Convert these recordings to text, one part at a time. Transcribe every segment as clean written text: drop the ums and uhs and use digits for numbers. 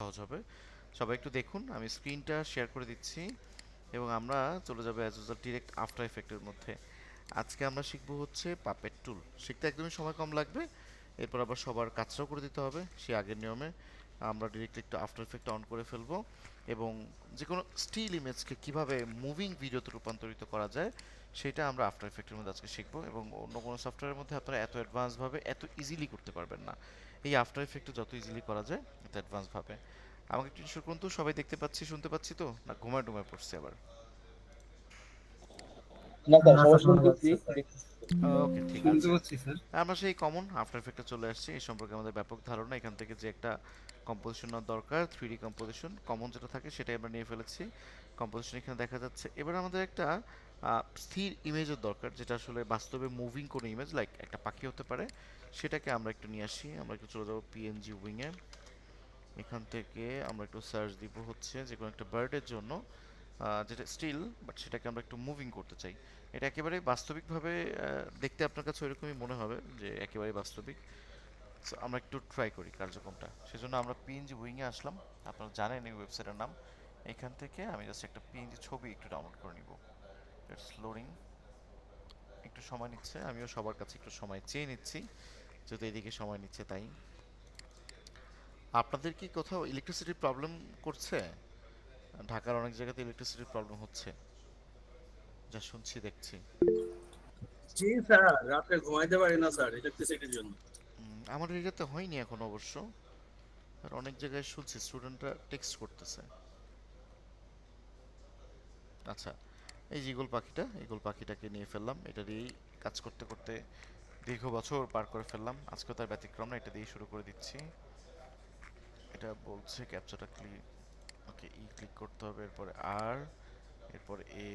সহজ হবে। সবাই একটু দেখুন, আমি স্ক্রিনটা শেয়ার করে দিচ্ছি এবং আমরা চলে যাবো অ্যাজ ইউজুয়াল ডিরেক্ট আফটার ইফেক্টের মধ্যে। আজকে আমরা শিখবো হচ্ছে পাপেট টুল। শিখতে একদমই সময় কম লাগবে। এরপর আবার সবার কাজটাও করে দিতে হবে সেই আগের নিয়মে। আমরা ডিরেক্টলি একটু আফটার ইফেক্ট অন করে ফেলবো এবং যে কোনো স্টিল ইমেজকে কিভাবে মুভিং ভিডিওতে রূপান্তরিত করা যায় সেটা আমরা আফটার ইফেক্টের মধ্যে আজকে শিখবো। এবং অন্য কোনো সফটওয়্যারের মধ্যে আপনারা এত অ্যাডভান্সভাবে এত ইজিলি করতে পারবেন না। এই আফটার ইফেক্টে যত ইজিলি করা যায় এত অ্যাডভান্সভাবে। আমাকে একটু ইনস্টল করুন তো, সবাই দেখতে পাচ্ছি শুনতে পাচ্ছি তো, না ঘুমায় টুমায় পড়ছে আবার? না স্যার, না সবাই স্যার, শোনা শুনতেছি, যাচ্ছে। দেখতেছি। ওকে, ঠিক শুনতে আছে। পাচ্ছি স্যার। আমরা সেই কমন আফটার ইফেক্টে চলে আসছি। এই সম্পর্কে আমাদের ব্যাপক ধারণা। এখান থেকে যে একটা কম্পোজিশন নেওয়ার দরকার, 3D কম্পোজিশন কমন যেটা থাকে সেটাই আমরা নিয়ে ফেলেছি। কম্পোজিশন এখানে দেখা যাচ্ছে। এবার আমাদের একটা স্থির ইমেজের দরকার, যেটা আসলে বাস্তবে মুভিং কোনো ইমেজ, লাইক একটা পাখি হতে পারে। সেটাকে আমরা একটু নিয়ে আসি। আমরা একটু চলে যাবো পিএনজি উইংয়ে। এখান থেকে আমরা একটু সার্চ দিব হচ্ছে যে কোনো একটা বার্ডের জন্য, যেটা স্টিল বাট সেটাকে আমরা একটু মুভিং করতে চাই। এটা একেবারে বাস্তবিকভাবে দেখতে আপনার কাছে ওইরকমই মনে হবে যে একেবারে বাস্তবিক। সো আমরা একটু ট্রাই করি কার্যক্রমটা। সেজন্য আমরা পিএনজি উইংয়ে আসলাম। আপনারা জানেন এই ওয়েবসাইটের নাম। এখান থেকে আমি জাস্ট একটা পিএনজি ছবি একটু ডাউনলোড করে নিব। ইটস লোডিং, একটু সময় নিচ্ছে। আমিও সবার কাছে একটু সময় চেয়ে নিচ্ছি, যদি এদিকে সময় নিচ্ছে তাই। আপনাদের কি কোথাও ইলেকট্রিসিটির প্রবলেম করছে? ঢাকার অনেক জায়গাতে ইলেকট্রিসিটির প্রবলেম হচ্ছে যা শুনছি দেখছি। জি স্যার, রাতে ঘুমাইতে পারি না স্যার ইলেকট্রিসিটির জন্য। আমার এরিয়াতে হয়নি এখন অবশ্য, আর অনেক জায়গায় শুনছি স্টুডেন্টরা টেক্সট করতেছে। আচ্ছা, এই যে ঈগল পাখিটাকে নিয়ে ফেললাম। এটা দিয়েই কাজ করতে করতে দীর্ঘ বছর পার করে ফেললাম। আজকে তার ব্যতিক্রম না, এটা দিয়েই শুরু করে দিচ্ছি। এটা বলছে ক্যাপচারটা ক্লিক, ওকে ই ক্লিক করতে হবে, এরপরে আর, এরপরে এ,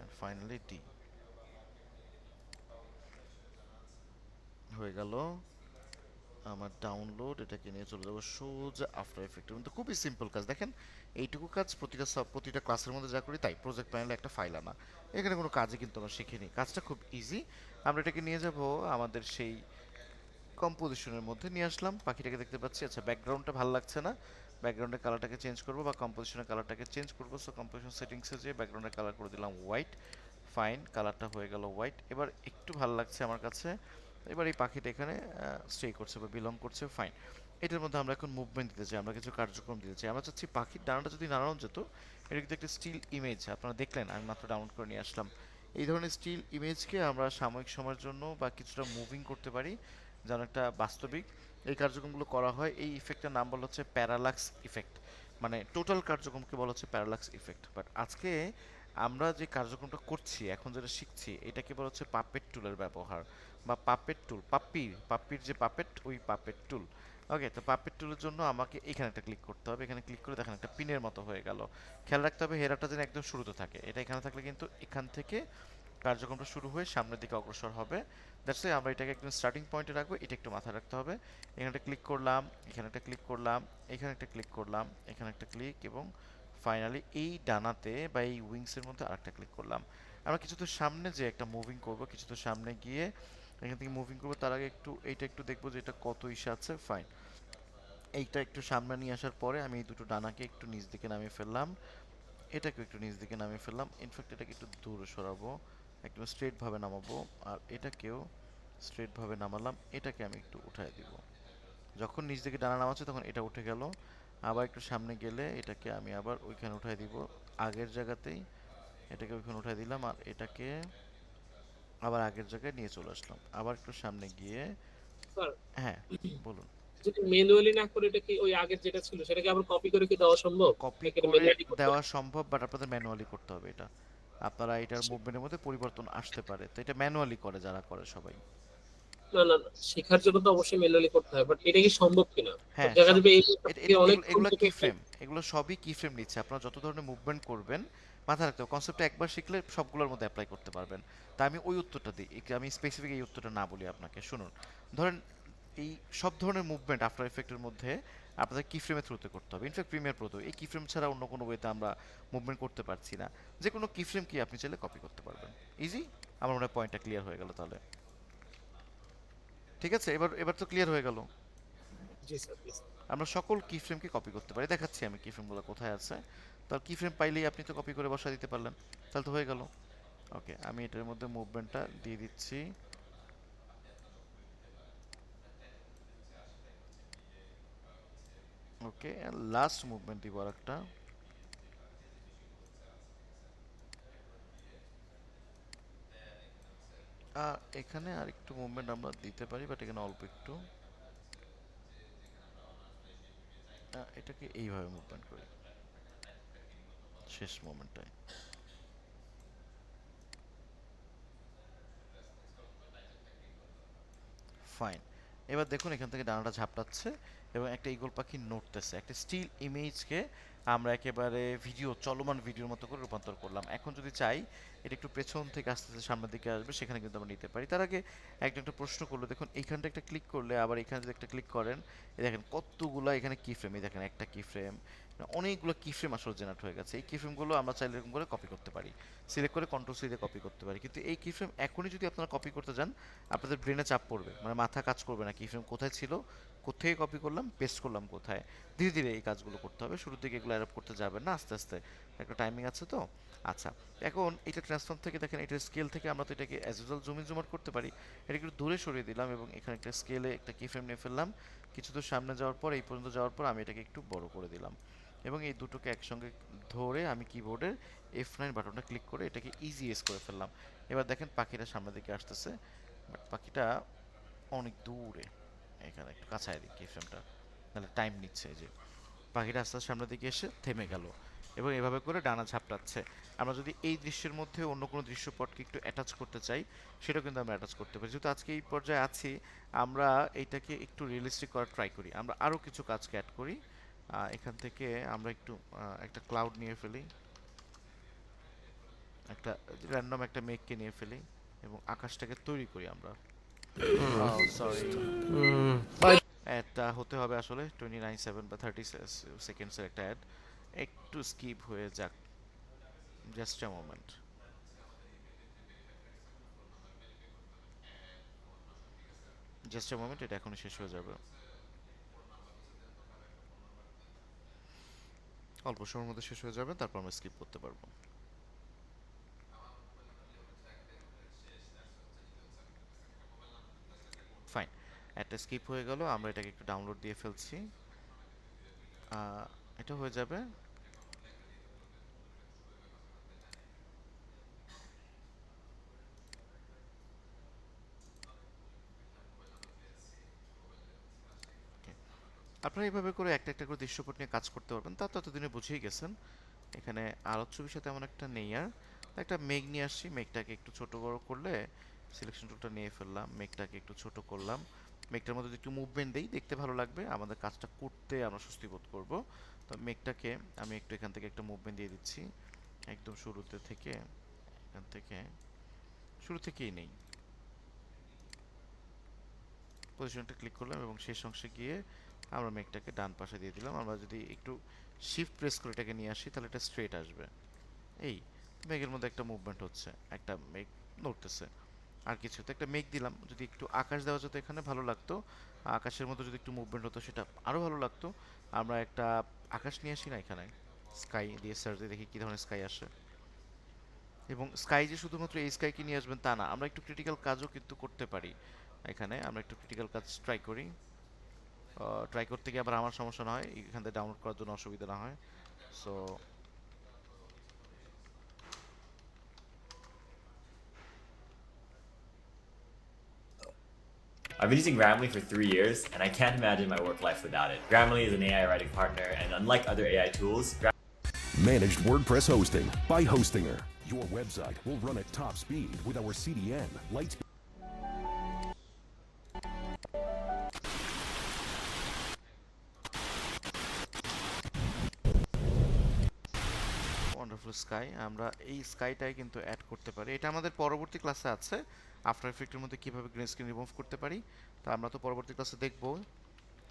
আর ফাইনালি ডি। হয়ে গেল আমার ডাউনলোড। এটাকে নিয়ে চলে যাবো সোজা আফটার এফেক্টের মধ্যে। খুবই সিম্পল কাজ দেখেন। এইটুকু কাজ প্রতিটা ক্লাসের মধ্যে যা করি তাই। প্রজেক্ট প্যানেলে একটা ফাইল আনা, এখানে কোনো কাজই কিন্তু আমরা শিখিনি। কাজটা খুব ইজি। আমরা এটাকে নিয়ে যাব আমাদের সেই কম্পোজিশনের মধ্যে। নিয়ে আসলাম, পাখিটাকে দেখতে পাচ্ছি। আচ্ছা, ব্যাকগ্রাউন্ডটা ভালো লাগছে না, ব্যাকগ্রাউন্ডের কালারটাকে চেঞ্জ করবো বা কম্পোজিশনের কালারটাকে চেঞ্জ করবো। সো কম্পোজিশন সেটিংসে যে ব্যাকগ্রাউন্ডের কালার করে দিলাম হোয়াইট। ফাইন, কালারটা হয়ে গেল হোয়াইট। এবার একটু ভালো লাগছে আমার কাছে। এবার এই পাখিটা এখানে স্টে করছে বা বিলং করছে, ফাইন। এটার মধ্যে আমরা এখন মুভমেন্ট দিতে চাই, আমরা কিছু কার্যক্রম দিতে চাই। আমরা চাচ্ছি পাখির ডানাটা যদি নাড়ানো যেত। এটা কিন্তু একটা স্টিল ইমেজ, আপনারা দেখলেন আমি মাত্র ডাউনলোড করে নিয়ে আসলাম। এই ধরনের স্টিল ইমেজকে আমরা সাময়িক সময়ের জন্য বা কিছুটা মুভিং করতে পারি যেন একটা বাস্তবিক। এই কার্যক্রমগুলো করা হয়। এই ইফেক্টের নাম বলা হচ্ছে প্যারালাক্স ইফেক্ট। মানে টোটাল কার্যক্রমকে বলা হচ্ছে প্যারালাক্স ইফেক্ট। বাট আজকে আমরা যে কার্যক্রমটা করছি, এখন যেটা শিখছি, এটাকে বলা হচ্ছে পাপেট টুলের ব্যবহার বা পাপেট টুল। পাপ্পির যে পাপেট, ওই পাপেট টুল। ওকে, তো পাপেট টুলের জন্য আমাকে এখানে একটা ক্লিক করতে হবে। এখানে ক্লিক করে দেখেন একটা পিনের মতো হয়ে গেল। খেয়াল রাখতে হবে হেরাটা যেন একদম শুরুতে থাকে। এটা এখানে থাকলে কিন্তু এখান থেকে কার্যক্রমটা শুরু হয়ে সামনের দিকে অগ্রসর হবে। দ্যাটস ওয়াই আমরা এটাকে একদম স্টার্টিং পয়েন্টে রাখবো। এটা একটু মাথায় রাখতে হবে। এখানে একটা ক্লিক করলাম, এখানে একটা ক্লিক করলাম, এখানে একটা ক্লিক করলাম, এখানে একটা ক্লিক, এবং ফাইনালি এই ডানাতে বা এই উইংসের মধ্যে আরেকটা ক্লিক করলাম। আমরা কিছু তো সামনে যে একটা মুভিং করব, কিছু তো সামনে গিয়ে এখান থেকে মুভিং করবো, তার আগে একটু এইটা একটু দেখবো যে এটা কত ইসে আছে। ফাইন, এইটা একটু সামনে নিয়ে আসার পরে আমি এই দুটো ডানাকে একটু নিচ দিকে নামিয়ে ফেললাম। এটাকে একটু নিচ দিকে নামিয়ে ফেললাম। ইনফ্যাক্ট এটাকে একটু দূরে সরাবো, একদম স্ট্রেট ভাবে নামাবো। আর এটাকেও স্ট্রেট ভাবে নামালাম। এটাকে আমি একটু উঠায় দিব। যখন নিচ দিকে ডানা নামাচ্ছে তখন এটা উঠে গেল। আবার একটু সামনে গেলে এটাকে আমি আবার ওইখানে উঠায় দিব, আগের জায়গাতেই। এটাকে ওইখানে উঠায় দিলাম আর এটাকে আবার আগের জায়গায় নিয়ে চলে আসলাম। আবার একটু সামনে গিয়ে, স্যার, হ্যাঁ বলুন। যদি ম্যানুয়ালি না করে এটা কি ওই আগের যেটা ছিল সেটাকে আবার কপি করে কি দেওয়া সম্ভব কপি নাকি এটা করে ম্যানুয়ালি করতে দেওয়া হবে? সম্ভব, বাট আপনাদের ম্যানুয়ালি করতে হবে এটা। আপনারা এটার মুভমেন্টের মধ্যে পরিবর্তন আসতে পারে, তো এটা ম্যানুয়ালি করে যারা করে সবাই। না না না, শেখার জন্য তো অবশ্যই ম্যানুয়ালি করতে হয়, বাট এটা কি সম্ভব কিনা? হ্যাঁ, দেখা সব। যাবে এই থেকে অনেক এগুলো কি কম্পিটিটিভ। ফ্রেম, এগুলো সবই কি ফ্রেম নিচ্ছে। আপনারা যত ধরনের মুভমেন্ট করবেন মাথায় রাখতে হবে। কনসেপ্টটা একবার শিখলে সবগুলোর মধ্যে অ্যাপ্লাই করতে পারবেন। তা আমি ওই উত্তরটা দিই, আমি স্পেসিফিক এই উত্তরটা না বলি আপনাকে। শুনুন, ধরেন এই সব ধরনের মুভমেন্ট আফটার এফেক্টের মধ্যে আপনাদের কি ফ্রেমের থ্রুতে করতে হবে। ইনফ্যাক্ট প্রিমিয়ার প্রোতে এই কি ফ্রেম ছাড়া অন্য কোনো ওয়েতে আমরা মুভমেন্ট করতে পারছি না। যে কোনো কি ফ্রেম কি আপনি চাইলে কপি করতে পারবেন ইজি। আমার মনে হয় পয়েন্টটা ক্লিয়ার হয়ে গেল তাহলে। ঠিক আছে, এবার এবার তো ক্লিয়ার হয়ে গেল। জি স্যার, জি স্যার। আমরা সকল কি ফ্রেমকে কপি করতে পারি। দেখাচ্ছি আমি কি ফ্রেমগুলো কোথায় আছে। তার কি ফ্রেম পাইলেই আপনি তো কপি করে বসা দিতে পারলেন, তাহলে তো হয়ে গেল। ওকে, আমি এটার মধ্যে মুভমেন্টটা দিয়ে দিচ্ছি। ওকে, লাস্ট মুভমেন্ট দিব আর একটা। এখানে আর একটু মুভমেন্ট আমরা দিতে পারি, বাট এখানে অল্প একটু। এটাকে এইভাবে মুভমেন্ট করি শেষ মোমেন্টটায়। ফাইন। এবার দেখুন এখান থেকে ডানাটা ঝাপটাচ্ছে এবং একটা ঈগল পাখি নড়তেছে। একটা স্টিল ইমেজকে আমরা একেবারে ভিডিও, চলমান ভিডিওর মতো করে রূপান্তর করলাম। এখন যদি চাই এটা একটু পেছন থেকে আস্তে আস্তে সামনের দিকে আসবে, সেখানে কিন্তু আমরা নিতে পারি। তার আগে একজন একটা প্রশ্ন করলো, দেখুন এইখানটা একটা ক্লিক করলে আবার এখানে যদি একটা ক্লিক করেন, এই দেখেন কতগুলো এখানে কি ফ্রেম, এই দেখেন একটা কি ফ্রেম, অনেকগুলো কি ফ্রেম আসলে জেনারেট হয়ে গেছে। এই কি ফ্রেমগুলো আমরা চাইলে এরকম করে কপি করতে পারি, সিলেক্ট করে কন্ট্রোল সি দিয়ে কপি করতে পারি। কিন্তু এই কি ফ্রেম এখনই যদি আপনারা কপি করতে যান, আপনাদের ব্রেনে চাপ পড়বে, মানে মাথা কাজ করবে না, কি ফ্রেম কোথায় ছিল, কোথায় কপি করলাম, পেস্ট করলাম কোথায়। ধীরে ধীরে এই কাজগুলো করতে হবে, শুরুর দিকে এগুলো অ্যাডাপ্ট করতে যাবেন না, আস্তে আস্তে একটা টাইমিং আছে তো। আচ্ছা, এখন এটা ট্রান্সফর্ম থেকে দেখেন, এটা স্কেল থেকে আমরা তো এটাকে as usual zoom in zoom out করতে পারি। এটা একটু দূরে সরিয়ে দিলাম এবং এখানে একটা স্কেলে একটা কি ফ্রেম নিয়ে ফেললাম। কিছু দূর সামনে যাওয়ার পর, এই পর্যন্ত যাওয়ার পর আমি এটাকে একটু বড় করে দিলাম এবং এই দুটোকে একসঙ্গে ধরে আমি কিবোর্ডের F9 বাটনটা ক্লিক করে এটাকে ইজি এস করে ফেললাম। এবার দেখেন পাখিটা সামনের দিকে আসতেছে, বাট পাখিটা অনেক দূরে। এখানে একটু কাছায় দিই কি ফ্রেমটা, তাহলে টাইম নিচ্ছে। এই যে পাখিটা আস্তে আস্তে সামনের দিকে এসে থেমে গেল এবং এভাবে করে ডানা ঝাপটাচ্ছে। আমরা যদি এই দৃশ্যের মধ্যে অন্য কোনো দৃশ্যপটকে একটু অ্যাটাচ করতে চাই, সেটাও কিন্তু আমরা অ্যাটাচ করতে পারি। যেহেতু আজকে এই পর্যায়ে আছি, আমরা এইটাকে একটু রিয়েলিস্টিক করার ট্রাই করি। আমরা আরও কিছু কাজকে অ্যাড করি। এখান থেকে আমরা একটু একটা ক্লাউড নিয়ে ফেলি, একটা র্যান্ডম একটা মেঘকে নিয়ে ফেলি এবং আকাশটাকে তৈরি করি আমরা। সরি, অ্যাডটা হতে হবে আসলে 29 বা 30 সেকেন্ডসের একটা অ্যাড, একটু স্কিপ হয়ে যাক। Just a moment, just a moment, এটা এখনই শেষ হয়ে যাবে। অল্প সময়ের মধ্যে শেষ হয়ে যাবে, তারপর আমরা স্কিপ করতে পারবো। ফাইন, একটা স্কিপ হয়ে গেল, আমরা এটাকে একটু ডাউনলোড দিয়ে ফেলছি। এটা হয়ে যাবে। Okay. আপনারা এইভাবে করে একটা একটা করে দৃশ্যপট নিয়ে কাজ করতে পারবেন, তা তো এতদিনে বুঝেই গেছেন। এখানে আলোচ্য বিষয় তেমন একটা নেই আর। একটা মেঘ নিয়ে আসছি, মেঘটাকে একটু ছোট বড় করলে, সিলেকশন টুলটা নিয়ে ফেললাম, মেঘটাকে একটু ছোট করলাম। মেঘটার মধ্যে যদি একটু মুভমেন্ট দেই, দেখতে ভালো লাগবে, আমাদের কাজটা করতে আমরা স্বস্তি বোধ করবো। তো মেঘটাকে আমি একটু এখান থেকে একটা মুভমেন্ট দিয়ে দিচ্ছি, একদম শুরুতে থেকে, এখান থেকে শুরু থেকেই নেই, পজিশনটা ক্লিক করলাম এবং শেষ অংশে গিয়ে আমরা মেঘটাকে ডান পাশে দিয়ে দিলাম। আমরা যদি একটু শিফট প্রেস করে এটাকে নিয়ে আসি, তাহলে এটা স্ট্রেট আসবে। এই মেঘের মধ্যে একটা মুভমেন্ট হচ্ছে, একটা মেঘ নড়তেছে, আর কিছু তো একটা মেঘ দিলাম। যদি একটু আকাশ দেওয়া যেত এখানে ভালো লাগতো, আকাশের মধ্যে যদি একটু মুভমেন্ট হতো সেটা আরও ভালো লাগতো। আমরা একটা আকাশ নিয়ে আসি না এখানে, স্কাই দিয়ে সার্চ দিয়ে দেখি কী ধরনের স্কাই আসে। এবং স্কাই যে শুধুমাত্র এই স্কাইকে নিয়ে আসবেন তা না, আমরা একটু ক্রিটিক্যাল কাজও কিন্তু করতে পারি। এখানে আমরা একটু ক্রিটিক্যাল কাজ ট্রাই করি। ট্রাই করতে গিয়ে আবার আমার সমস্যা না হয়, এখান থেকে ডাউনলোড করার জন্য অসুবিধা না হয়। So I've been using Grammarly for 3 years, and I can't imagine my work life without it. Grammarly is an AI writing partner, and unlike other AI tools, Managed WordPress hosting by Hostinger. Your website will run at top speed with our CDN, Lightspeed. Wonderful sky, আমরা এই স্কাইটাই কিন্তু add করতে পারি। এটা আমাদের পরবর্তী ক্লাসে আছে, আফটার এফেক্টের মধ্যে কীভাবে গ্রিন স্ক্রিন রিমুভ করতে পারি, তা আমরা তো পরবর্তী ক্লাসে দেখবো।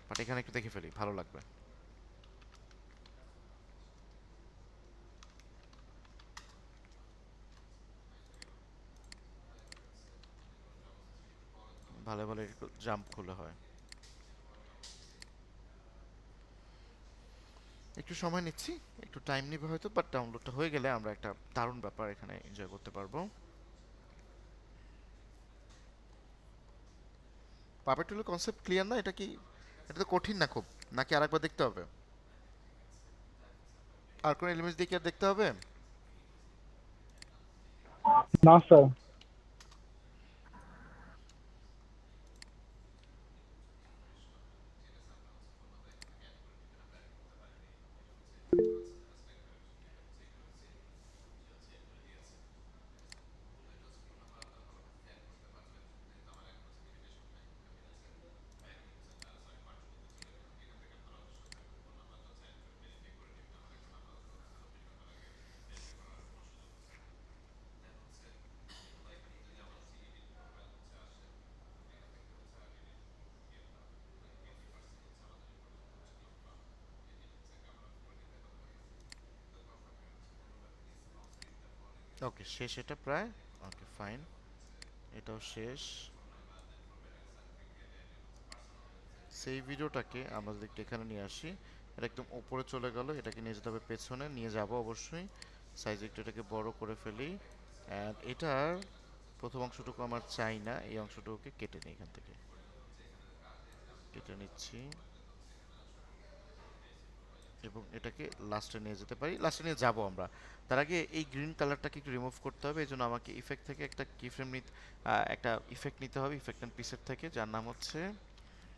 বাট এখানে একটু দেখে ফেলি, ভালো লাগবে। ভালো ভালো জাম্প খুলে হয়। একটু সময় নিচ্ছি, একটু টাইম নিবে হয়তো, বাট ডাউনলোডটা হয়ে গেলে আমরা একটা দারুণ ব্যাপার এখানে এনজয় করতে পারবো। পাপেট টুলের কনসেপ্ট ক্লিয়ার না? এটা কি, এটা তো কঠিন না খুব, নাকি আরেকবার দেখতে হবে? আর কোনো এলিমেন্টস দিয়ে কি আর দেখতে হবে? না স্যার। ওকে, শেষ এটা প্রায়। ওকে ফাইন, এটাও শেষ। সেই ভিডিওটাকে আমরা যদি একটু এখানে নিয়ে আসি, এটা একদম উপরে চলে গেল, এটাকে নিয়ে যেতে হবে পেছনে, নিয়ে যাব অবশ্যই। সাইজ একটু এটাকে বড় করে ফেলি, অ্যান্ড এটার প্রথম অংশটুকু আমার চাই না, এই অংশটুকুকে কেটে নিই, এখান থেকে কেটে নিচ্ছি এবং এটাকে লাস্টে নিয়ে যেতে পারি, লাস্টে নিয়ে যাব আমরা। তার আগে এই গ্রিন কালারটাকে একটু রিমুভ করতে হবে, এই জন্য আমাকে ইফেক্ট থেকে একটা কি ফ্রেম নিতে, একটা ইফেক্ট নিতে হবে, ইফেক্ট অ্যান্ড পিসের থেকে, যার নাম হচ্ছে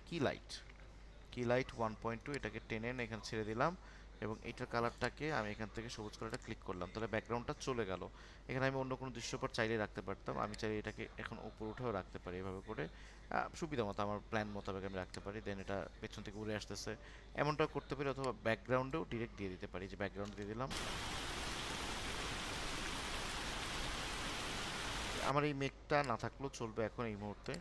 কি লাইট। কি লাইট 1.2, এটাকে টেনে এনে এখানে ছেড়ে দিলাম এবং এটার কালারটাকে আমি এখান থেকে সবুজ কালারটা ক্লিক করলাম, তাহলে ব্যাকগ্রাউন্ডটা চলে গেল। এখানে আমি অন্য কোনো দৃশ্যপট চাইলে রাখতে পারতাম, আমি চাইলে এটাকে এখন উপর উঠেও রাখতে পারি এভাবে করে, সুবিধা মতো আমার প্ল্যান মোতাবেক আমি রাখতে পারি। দেন এটা পেছন থেকে উড়ে আসতেছে, এমনটাও করতে পারি, অথবা ব্যাকগ্রাউন্ডেও ডিরেক্ট দিয়ে দিতে পারি, যে ব্যাকগ্রাউন্ড দিয়ে দিলাম। আমার এই মেঘটা না থাকলেও চলবে এখন এই মুহূর্তে,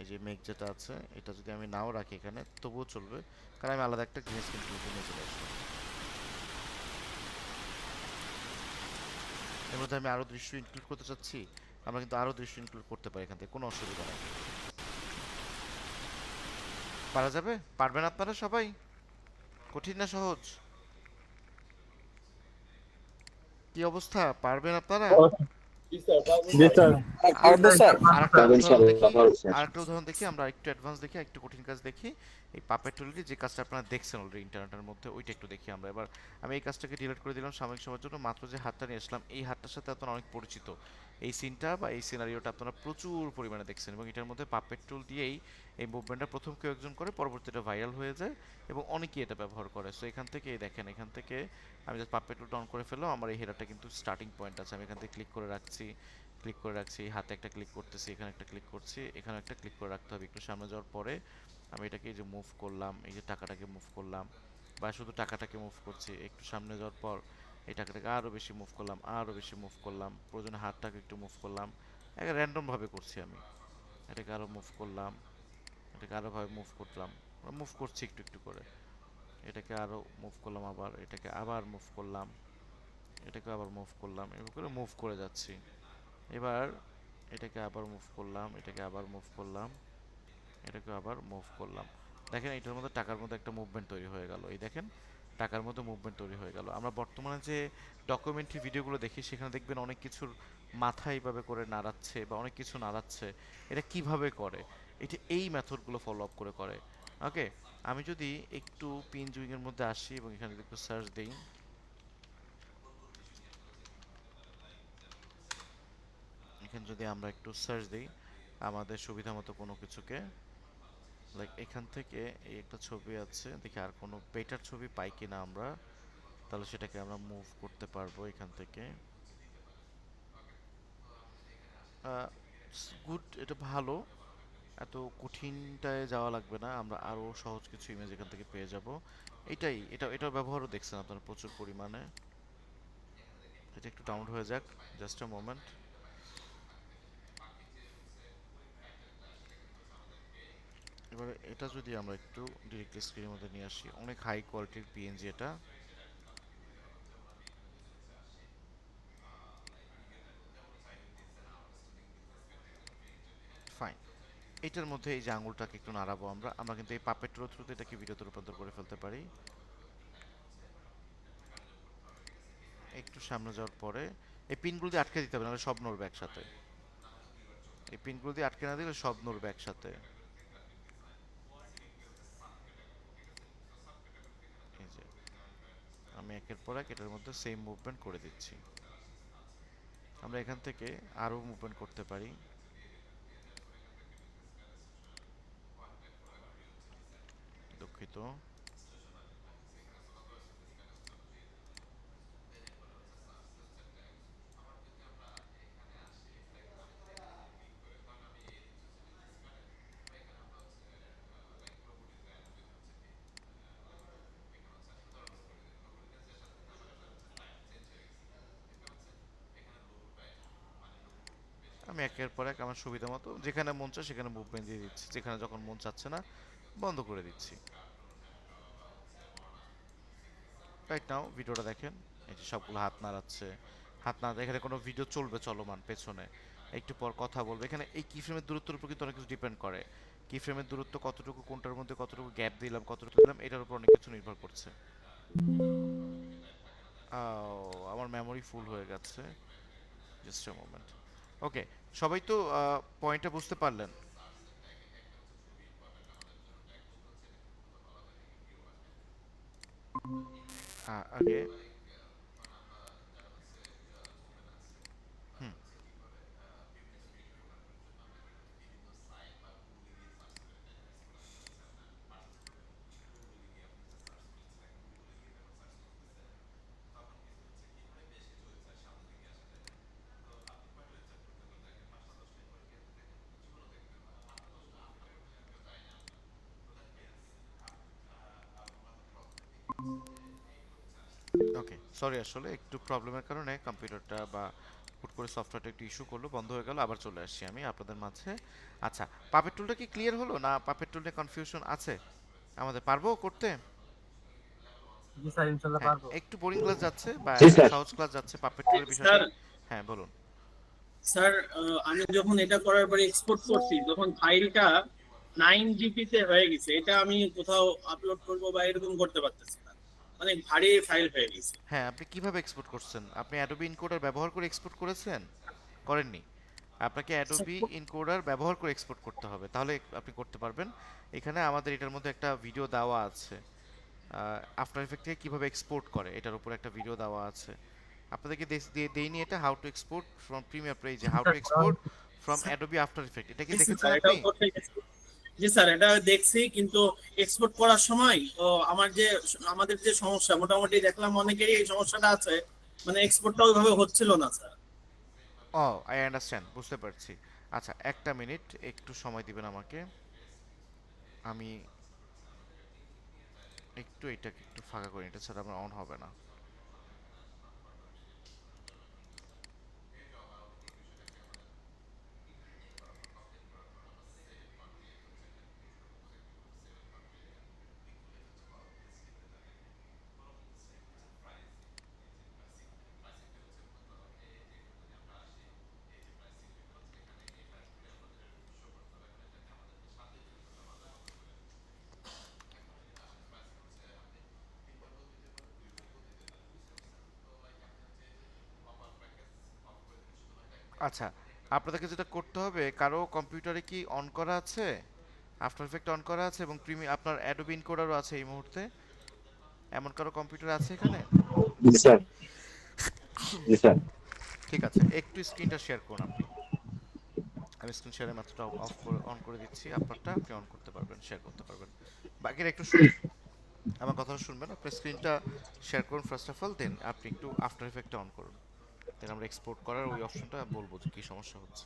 এই যে মেঘ যেটা আছে এটা যদি আমি নাও রাখি এখানে তবুও চলবে, কারণ আমি আলাদা একটা গ্রিন স্ক্রিন নিয়ে চলে আসবো। এর মধ্যে আমি আরও দৃশ্য ইনক্লুড করতে চাচ্ছি, আমরা কিন্তু আরও দৃশ্য ইনক্লুড করতে পারি এখান থেকে, কোনো অসুবিধা নেই। পারা যাবে? পারবেন আপনারা সবাই? কঠিন না সহজ? কি অবস্থা, পারবেন আপনারা? জি স্যার। পারবো স্যার। আরেকটা উদাহরণ দেখি, আরেকটা উদাহরণ দেখি, আমরা একটু অ্যাডভান্স দেখি, একটু কঠিন কাজ দেখি। এই পাপেট টুলটি যে কাজটা আপনারা দেখছেন অলরেডি ইন্টারনেটের মধ্যে, ওইটা একটু দেখি আমরা এবার। আমি এই কাজটাকে ডিলিট করে দিলাম সাময়িক সময়ের জন্য, মাত্র যে হাতটা নিয়ে আসলাম এই হাতটার সাথে আপনারা অনেক পরিচিত, এই সিনটা বা এই সিনারিওটা আপনারা প্রচুর পরিমাণে দেখছেন, এবং এটার মধ্যে পাপেট টুল দিয়েই এই মুভমেন্টটা প্রথম কেউ একজন করে, পরবর্তীটা ভাইরাল হয়ে যায় এবং অনেকেই এটা ব্যবহার করে। সো এখান থেকে দেখেন, এখান থেকে আমি জাস্ট পাপেট টুলটা অন করে ফেললাম, আমার এই হেডারটা কিন্তু স্টার্টিং পয়েন্ট আছে, আমি এখান থেকে ক্লিক করে রাখছি, ক্লিক করে রাখছি, হাতে একটা ক্লিক করতেছি, এখানে একটা ক্লিক করছি, এখানে একটা ক্লিক করে রাখতে হবে। একটু সামনে যাওয়ার পরে আমি এটাকে এই যে মুভ করলাম, এই যে টাকাটাকে মুভ করলাম, বা শুধু টাকাটাকে মুভ করছি, একটু সামনে যাওয়ার পর এই টাকাটাকে আরও বেশি মুভ করলাম, আরও বেশি মুভ করলাম, প্রয়োজনে হাতটাকে একটু মুভ করলাম, একটা র্যান্ডমভাবে করছি আমি, এটাকে আরও মুভ করলাম, এটাকে আরোভাবে মুভ করলাম, মুভ করছি একটু একটু করে, এটাকে আরও মুভ করলাম, আবার এটাকে আবার মুভ করলাম, এটাকে আবার মুভ করলাম, এভাবে করে মুভ করে যাচ্ছি। এবার এটাকে আবার মুভ করলাম, এটাকে আবার মুভ করলাম, এটাকে আবার মুভ করলাম। দেখেন এটার মধ্যে টাকার মধ্যে একটা মুভমেন্ট তৈরি হয়ে গেল, এই দেখেন টাকার মধ্যে মুভমেন্ট তৈরি হয়ে গেল। আমরা বর্তমানে যে ডকুমেন্টারি ভিডিওগুলো দেখি সেখানে দেখবেন অনেক কিছুর মাথা এইভাবে করে নাড়াচ্ছে বা অনেক কিছু নাড়াচ্ছে, এটা কিভাবে করে? এটা এই মেথডগুলো ফলো আপ করে করে। ওকে, আমি যদি একটু পিন জুইং এর মধ্যে আসি এবং এখানে যদি একটু সার্চ দিই, এখানে যদি আমরা একটু সার্চ দিই আমাদের সুবিধা মতো কোনো কিছুকে, লাইক এখান থেকে এই একটা ছবি আছে, দেখি আর কোনো বেটার ছবি পাই কিনা আমরা, তাহলে সেটাকে আমরা মুভ করতে পারবো এখান থেকে। গুড, এটা ভালো, এত কঠিনটায় যাওয়া লাগবে না, আমরা আরও সহজ কিছু ইমেজ এখান থেকে পেয়ে যাব। এটাই, এটার ব্যবহারও দেখছেন আপনারা প্রচুর পরিমাণে। এটা একটু ডাউন হয়ে যাক, জাস্ট আ মোমেন্ট। এবারে এটা যদি আমরা একটু ডিরেক্টলি স্ক্রিনের মধ্যে নিয়ে আসি, অনেক হাই কোয়ালিটির পিএনজি এটা, ফাইন। এটার মধ্যে এই যে আঙুলটাকে একটু নাড়াবো আমরা, আমরা কিন্তু এই পাপেট টুলের থ্রুতে এটাকে ভিডিওতে রূপান্তর করে ফেলতে পারি। সামনে যাওয়ার পরে এই পিনগুলো দিয়ে আটকে দিতে হবে, নাহলে সব নড়বে একসাথে। এই পিনগুলো দিয়ে আটকে না দিলে সব নড়বে একসাথে। এই যে আমি একের পর এক এটার মধ্যে সেম মুভমেন্ট করে দিচ্ছি। আমরা এখান থেকে আরও মুভমেন্ট করতে পারি। দুঃখিত। আমি একের পর এক আমার সুবিধা মতো যেখানে মন চায় সেখানে মুভমেন্ট দিয়ে দিচ্ছি, যেখানে যখন মন চাচ্ছে না বন্ধ করে দিচ্ছি। রাইট নাও ভিডিওটা দেখেন, এই যে সবগুলো হাত নাড়াচ্ছে, হাত নাড়া, এখানে কোনো ভিডিও চলবে চলমান পেছনে, একটু পর কথা বলবে। এখানে এই কি ফ্রেমের দূরত্বের উপর কিন্তু অনেক কিছু ডিপেন্ড করে। কি ফ্রেমের দূরত্ব কতটুকু, কোনটার মধ্যে কতটুকু গ্যাপ দিলাম, কতটুকু দিলাম, এটার উপর অনেক কিছু নির্ভর করছে। আমার মেমোরি ফুল হয়ে গেছে, জাস্ট এ মোমেন্ট। ওকে, সবাই তো পয়েন্টটা বুঝতে পারলেন? আগে হুম, ওকে সরি, আসলে একটু প্রবলেমের কারণে কম্পিউটারটা বা হুট করে সফটওয়্যারটা একটু ইস্যু করলো, বন্ধ হয়ে গেল, আবার চলে আসছি আমি আপনাদের মাঝে। আচ্ছা, পাপেট টুলটা কি ক্লিয়ার হলো, না পাপেট টুল নিয়ে কনফিউশন আছে আমাদের? পারবো করতে? জি স্যার, ইনশাল্লাহ হ্যাঁ, পারবো। একটু বোরিং ক্লাস যাচ্ছে বা জি স্যার। সহজ ক্লাস যাচ্ছে পাপেট টুলের বিষয়টা। স্যার হ্যাঁ বলুন। স্যার আমি যখন এটা করার পরে এক্সপোর্ট করছি, তখন ফাইলটা 9 জিবি তে হয়ে গেছে। এটা আমি কোথাও আপলোড করব বা এরকম করতে পারতেছি না, অনেক ভারী ফাইল হয়ে গেছে। হ্যাঁ, আপনি কিভাবে এক্সপোর্ট করছেন? আপনি অ্যাডোবি এনকোডার ব্যবহার করে এক্সপোর্ট করেছেন? করেননি? আপনাকে অ্যাডোবি এনকোডার ব্যবহার করে এক্সপোর্ট করতে হবে, তাহলে আপনি করতে পারবেন। এখানে আমাদের এটার মধ্যে একটা ভিডিও দেওয়া আছে, আফটার ইফেক্ট থেকে কীভাবে এক্সপোর্ট করে এটার উপর একটা ভিডিও দেওয়া আছে। আপনাদেরকে দেইনি এটা, how to export from premiere পেজে, how to export from Adobe After Effect, এটা কি জি দেখেছেন স্যার, আপনি? এটাও করতে গেছি। জি স্যার, এটা দেখছি, কিন্তু এক্সপোর্ট করার সময় আমাদের যে সমস্যা, মোটামুটি দেখলাম অনেকেরই এই সমস্যাটা আছে, মানে এক্সপোর্টটা ওইভাবে হচ্ছিল না স্যার। ও, আই আন্ডারস্ট্যান্ড, বুঝতে পারছি। আচ্ছা, একটা মিনিট একটু সময় দিবেন আমাকে, আমি একটু এটাকে একটু ফাঁকা করি, এটা ছাড়া আমার অন হবে না। আচ্ছা, আপনাদেরকে যেটা করতে হবে, কারো কম্পিউটারে কি অন করা আছে, আফটার ইফেক্ট অন করা আছে এবং আপনার অ্যাডোবি এনকোডারও আছে এই মুহূর্তে? এমন কারো কম্পিউটার আছে এখানে? জি স্যার। জি স্যার। ঠিক আছে, একটু স্ক্রিনটা শেয়ার করুন আপনি। আমি স্ক্রিন শেয়ারের মাত্রটা অফ করে অন করে দিচ্ছি, আপনারটা আপনি অন করতে পারবেন, শেয়ার করতে পারবেন। বাকিরা একটু শুনুন, আমার কথাটা শুনবেন। আপনি স্ক্রিনটা শেয়ার করুন ফার্স্ট অফ অল, দেন আপনি একটু আফটার ইফেক্টটা অন করুন, দেন আমরা এক্সপোর্ট করার ওই অপশনটা বলবো যে কী সমস্যা হচ্ছে।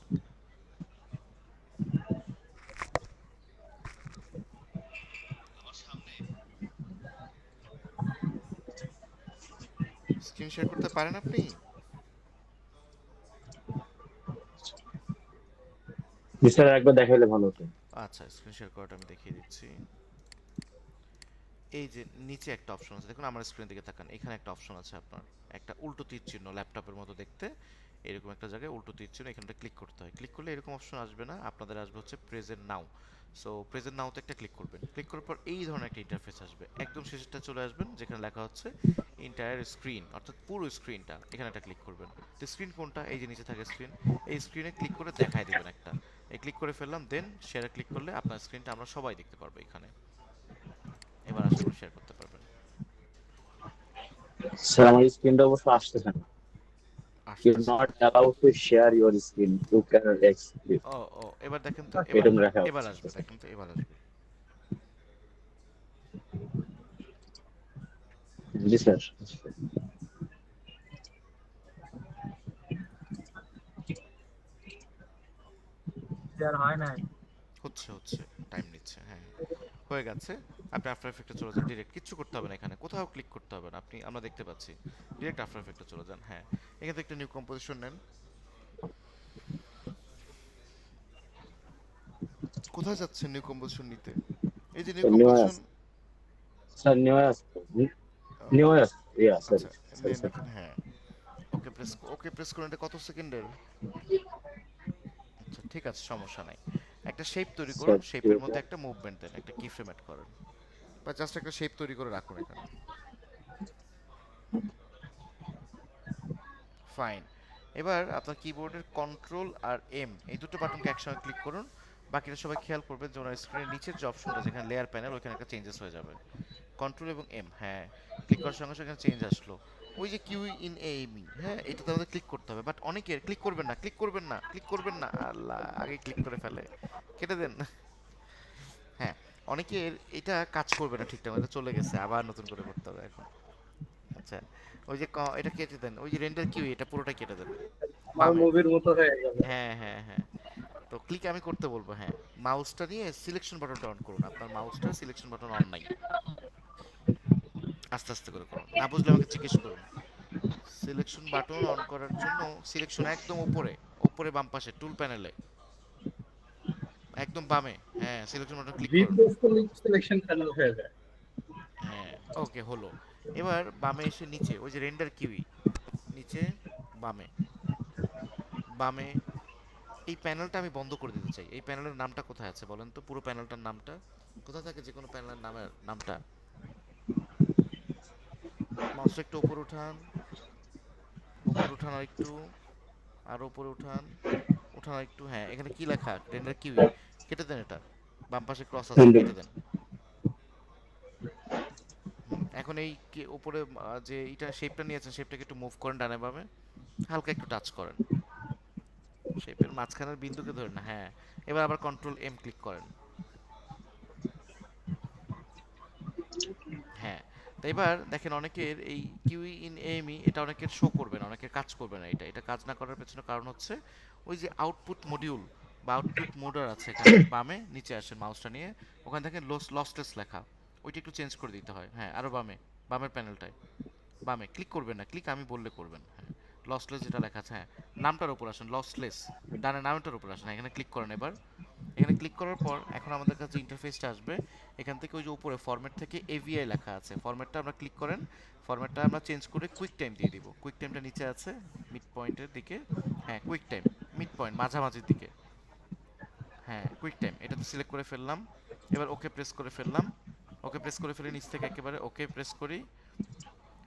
স্ক্রিন শেয়ার করতে পারেন আপনি? জি স্যার, একবার দেখাইলে ভালো হতো। আচ্ছা, স্ক্রিন শেয়ার করাটা আমি দেখিয়ে দিচ্ছি। এই যে নিচে একটা অপশন আছে, দেখুন আমার স্ক্রিন দিকে তাকান, এখানে একটা অপশন আছে আপনার, একটা উল্টো তীর চিহ্ন, ল্যাপটপের মতো দেখতে এরকম একটা জায়গায় উল্টো তীর চিহ্ন, এখানটা ক্লিক করতে হয়। ক্লিক করলে এরকম অপশন আসবে না, আপনাদের আসবে হচ্ছে প্রেজেন্ট নাও। সো প্রেজেন্ট নাওতে একটা ক্লিক করবেন, ক্লিক করার পর এই ধরনের একটা ইন্টারফেস আসবে, একদম শেষটা চলে আসবেন যেখানে লেখা হচ্ছে এন্টায়ার স্ক্রিন, অর্থাৎ পুরো স্ক্রিনটা, এখানে একটা ক্লিক করবেন। তো স্ক্রিন কোনটা, এই যে নিচে থাকে স্ক্রিন, এই স্ক্রিনে ক্লিক করে দেখায় দেবেন একটা, এই ক্লিক করে ফেললাম, দেন শেয়ারে ক্লিক করলে আপনার স্ক্রিনটা আমরা সবাই দেখতে পারবো এখানে। এবার আশা করি শেয়ার করতে পারবেন। স্যার আমার স্ক্রিনটা অবশ্য আসতেছে না। You're আসতেছে not allowed to share your screen. You can exit. ও ও এবার দেখেন তো, এরকম লেখা এবার হচ্ছে। আসবে, দেখেন তো এবার আসবে। জি স্যার। শেয়ার হয় নাই। হচ্ছে হচ্ছে, টাইম নিচ্ছে, হ্যাঁ হয়ে গেছে। আপনি আফটার এফেক্টে চলে যান, ডিরেক্ট কিচ্ছু করতে হবে না, এখানে কোথাও ক্লিক করতে হবে না, আপনি আমরা দেখতে পাচ্ছি, ডিরেক্ট আফটার এফেক্টে চলে যান। হ্যাঁ এখান থেকে একটা নিউ কম্পোজিশন নেন। কোথায় যাচ্ছেন নিউ কম্পোজিশন নিতে? এই যে new composition, sir নিউয়াস yeah sorry আচ্ছা সরি নেন স্যার। এখানে, হ্যাঁ ওকে প্রেস করুন। এটা কত সেকেন্ডের? আচ্ছা ঠিক আছে, সমস্যা নাই। একটা শেপ তৈরি করুন, শেপের মধ্যে একটা মুভমেন্ট দেন, একটা কি ফ্রেম অ্যাড করেন, বা জাস্ট একটা শেপ তৈরি করে রাখুন এখানে। ফাইন। এবার আপনার কিবোর্ডের কন্ট্রোল আর এম এই দুটো বাটনকে একসঙ্গে ক্লিক করুন। বাকিটা সবাই খেয়াল করবেন যে ওনার স্ক্রিনের নিচের যে অপশনটা যেখানে লেয়ার প্যানেল, ওইখানে একটা চেঞ্জেস হয়ে যাবে। কন্ট্রোল এবং এম, হ্যাঁ ক্লিক করার সঙ্গে সঙ্গে চেঞ্জ আসলো। ওই যে কিউ ইন এইমি, হ্যাঁ এটাতে আমাদের ক্লিক করতে হবে, বাট অনেকের ক্লিক করবেন না, ক্লিক করবেন না, ক্লিক করবেন না, আল্লাহ আগে ক্লিক করে ফেলে, কেটে দেন। হ্যাঁ অনেকের এটা কাজ করবে না ঠিকঠাক, এটা চলে গেছে, আবার নতুন করে করতে হবে এখন। আচ্ছা ওই যে এটা কেটে দেন, ওই যে রেন্ডার কিউ এটা পুরোটা কেটে দেন আমার বামে। মুভির মতো হয়ে গেল। হ্যাঁ হ্যাঁ হ্যাঁ, তো ক্লিক আমি করতে বলবো, হ্যাঁ মাউসটা নিয়ে সিলেকশন বাটনটা অন করুন, আপনার মাউসটা সিলেকশন বাটন অন নাই, আস্তে আস্তে করে করুন, না বুঝলে আমাকে জিজ্ঞেস করুন। সিলেকশন বাটন অন করার জন্য সিলেকশন একদম উপরে, উপরে বাম পাশে টুল প্যানেলে একদম বামে, হ্যাঁ সিলেকশন বাটন ক্লিক করুন। সিলেকশন প্যানেল হয়ে যায়। হ্যাঁ ওকে হলো। এবার বামে এসে নিচে ওই যে রেন্ডার কিউই, নিচে বামে, বামে এই প্যানেলটা আমি বন্ধ করে দিতে চাই। এই প্যানেলের নামটা কোথায় আছে বলেন তো, পুরো প্যানেলটার নামটা কোথায় থাকে, যে কোনো প্যানেলের নামের নামটা? মাউসটা একটু উপরে উঠান, উপরে উঠান আর একটু, আর উপরে উঠান, উঠান আর একটু, হ্যাঁ এখানে কি লেখা, রেন্ডার কিউই, কেটে দেন এটা, বাম পাশে ক্রস আছে কেটে দেন। এখন এই উপরে যে এটা শেপটা নিয়েছেন, শেপটাকে একটু মুভ করেন ডানে বামে, হালকা একটু টাচ করেন, শেপের মাঝখানের বিন্দুকে ধরেন না, হ্যাঁ এবার আবার কন্ট্রোল এম ক্লিক করেন। হ্যাঁ তো এবার দেখেন অনেকের এই কিউই ইন এমি এটা অনেকের শো করবে না, অনেকের কাজ করবে না, এটা কাজ না করার পেছনে কারণ হচ্ছে ওই যে আউটপুট মডিউল বা আউটপুট মোডার আছে এখানে বামে, নিচে আসেন মাউসটা নিয়ে, ওখানে দেখেন লসলেস লেখা, ওইটা একটু চেঞ্জ করে দিতে হয়। হ্যাঁ আরো বামে, বামের প্যানেলটায় বামে ক্লিক করবেন না, ক্লিক আমি বললে করবেন, হ্যাঁ লসলেস যেটা লেখা আছে, হ্যাঁ নামটার উপর আসেন, লসলেস ডানে নামটার উপর আসেন, এখানে ক্লিক করেন। এবার এখানে ক্লিক করার পর এখন আমাদের কাছে ইন্টারফেসটা আসবে, এখান থেকে ওই যে উপরে ফরম্যাট থেকে এভিআই লেখা আছে, ফরম্যাটটা আমরা ক্লিক করেন, ফরম্যাটটা আমরা চেঞ্জ করে কুইক টাইম দিয়ে দিব। কুইক টাইমটা নিচে আছে মিড পয়েন্টের দিকে, হ্যাঁ কুইক টাইম মিড পয়েন্ট মাঝামাঝির দিকে, হ্যাঁ কুইক টাইম এটাতে সিলেক্ট করে ফেললাম। এবার ওকে প্রেস করে ফেললাম, ওকে প্রেস করে ফেলে নিচ থেকে একেবারে ওকে প্রেস করি,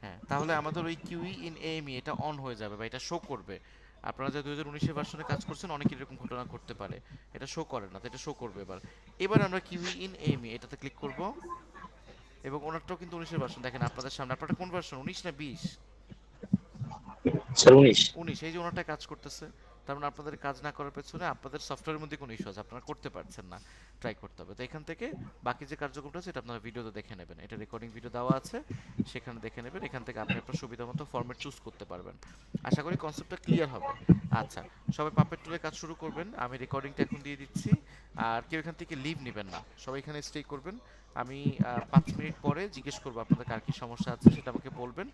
হ্যাঁ তাহলে আমাদের ওই কিউই ইন এএমই এটা অন হয়ে যাবে বা এটা শো করবে। আপনারা যে 2019 ভার্সনে কাজ করছেন অনেকের এরকম ঘটনা ঘটতে পারে, এটা শো করে না, তো এটা শো করবে। এবার এবার আমরা কিউই ইন এএমই এটাতে ক্লিক করব, এবং ওনারটাও কিন্তু 19 ভার্সন, দেখেন আপনাদের সামনে। আপনারটা কোন ভার্সন, 19 না 20? স্যার 19। 19, এই যে ওনারটা কাজ করতেছে, তার মানে আপনাদের কাজ না করার পেছনে আপনাদের সফটওয়্যারের মধ্যে কোনো ইস্যু আছে, আপনারা করতে পারছেন না, ট্রাই করতে হবে। তো এখান থেকে বাকি যে কার্যক্রমটা আছে এটা আপনারা ভিডিওতে দেখে নেবেন, এটা রেকর্ডিং ভিডিও দেওয়া আছে, সেখানে দেখে নেবেন, এখান থেকে আপনি আপনার সুবিধা মতো ফরম্যাট চুজ করতে পারবেন। আশা করি কনসেপ্টটা ক্লিয়ার হবে। আচ্ছা সবাই পাপেট টুলে কাজ শুরু করবেন, আমি রেকর্ডিংটা এখন দিয়ে দিচ্ছি, আর কেউ এখান থেকে লিভ নেবেন না, সবাই এখানে স্টে করবেন। আমি 5 মিনিট পরে জিজ্ঞেস করবো আপনাদের কার কি সমস্যা আছে, সেটা আমাকে বলবেন,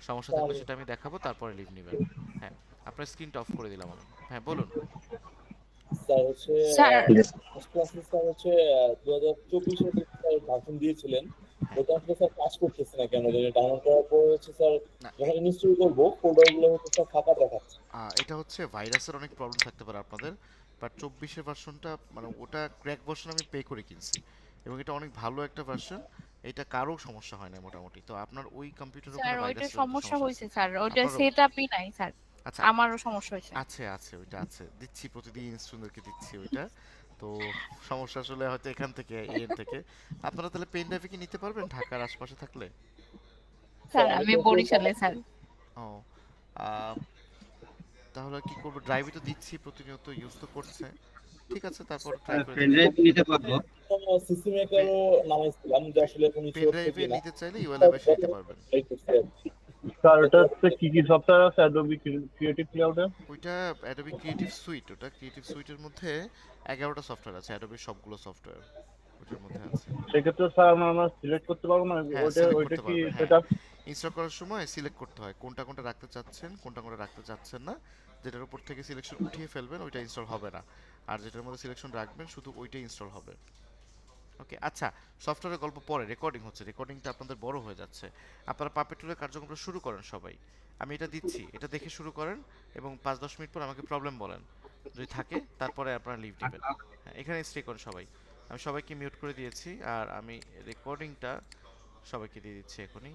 সমস্যা থাকলে সেটা আমি দেখাবো, তারপরে লিভ নেবেন। হ্যাঁ আপনার স্ক্রিনটা অফ করে দিলাম আমি, হ্যাঁ বলুন। স্যার হচ্ছে স্যার ফার্স্ট ক্লাসে স্যার হচ্ছে 2024 এর স্যার ভার্সন দিয়েছিলেন, ওটা আসলে স্যার কাজ করতেছে না কেন জানি। ডাউনলোড করার পর হচ্ছে স্যার না যখন ইনস্টল করবো ফোল্ডারগুলো হচ্ছে স্যার ফাঁকা দেখাচ্ছে। এটা হচ্ছে ভাইরাসের অনেক প্রবলেম থাকতে পারে আপনাদের, বাট 24-এর ভার্সনটা মানে ওটা ক্র্যাক ভার্সন আমি পে করে কিনছি, এবং এটা অনেক ভালো একটা ভার্সন, এটা কারো সমস্যা হয় না মোটামুটি। তো আপনার ওই কম্পিউটারের স্যার উপরে ওইটা ভাইরাস সমস্যা হয়েছে স্যার, ওইটা আপনারও সেটআপই নাই স্যার, আচ্ছা আমারও সমস্যা হয়েছে। আছে আছে ওইটা আছে, দিচ্ছি প্রতিদিন স্টুডেন্টকে দিচ্ছি ওইটা। তো সমস্যা আসলে হয়তো এখান থেকে এর থেকে। আপনারা তাহলে পেন ড্রাইভে কি নিতে পারবেন ঢাকার আশপাশে থাকলে? স্যার আমি আমি তো বরিশালে স্যার। ও আহ, তাহলে কি করবো, ড্রাইভে তো দিচ্ছি প্রতিনিয়ত, ইউজ তো করছে, ঠিক আছে তারপর ট্রাই করে দেখি। পেনড্রাইভ নিতে পারবো। সিসি মেকারও নামাইছিলাম যে আসলে কোন পেন ইস্যু হচ্ছে ড্রাইভে কিনা। নিতে চাইলে ইউএলএ বেশি নিতে পারবেন। স্যার ওটাতে কি কি সফটওয়্যার আছে অ্যাডোবি ক্রিয়েটিভ ক্লাউডে? ওইটা অ্যাডোবি ক্রিয়েটিভ সুইট, ওটা ক্রিয়েটিভ সুইটের মধ্যে 11টা সফটওয়্যার আছে, অ্যাডোবির সবগুলো সফটওয়্যার ওটার মধ্যে আছে। সেক্ষেত্রে স্যার আমরা সিলেক্ট করতে পারবো না হ্যাঁ ওইটা সিলেক্ট ওইটা করতে কি পারবেন, হ্যাঁ সেটা? ইনস্টল করার সময় সিলেক্ট করতে হয় কোনটা কোনটা রাখতে চাচ্ছেন, কোনটা কোনটা রাখতে চাচ্ছেন না। যেটার উপর থেকে সিলেকশন উঠিয়ে ফেলবেন ওইটা ইনস্টল হবে না, আর যেটার মধ্যে সিলেকশন রাখবেন শুধু ওইটাই ইনস্টল হবে। ওকে আচ্ছা, সফটওয়্যারের গল্প পরে, রেকর্ডিং হচ্ছে, রেকর্ডিংটা আপনাদের বড় হয়ে যাচ্ছে। আপনারা পাপেট টুলের কার্যক্রমটা শুরু করেন সবাই, আমি এটা দিচ্ছি, এটা দেখে শুরু করেন এবং 5-10 মিনিট পর আমাকে প্রবলেম বলেন, যদি থাকে তারপরে আপনারা লিভ দিবেন। হ্যাঁ এখানে স্টে করেন সবাই, আমি সবাইকে মিউট করে দিয়েছি, আর আমি রেকর্ডিংটা সবাইকে দিয়ে দিচ্ছি এখনই।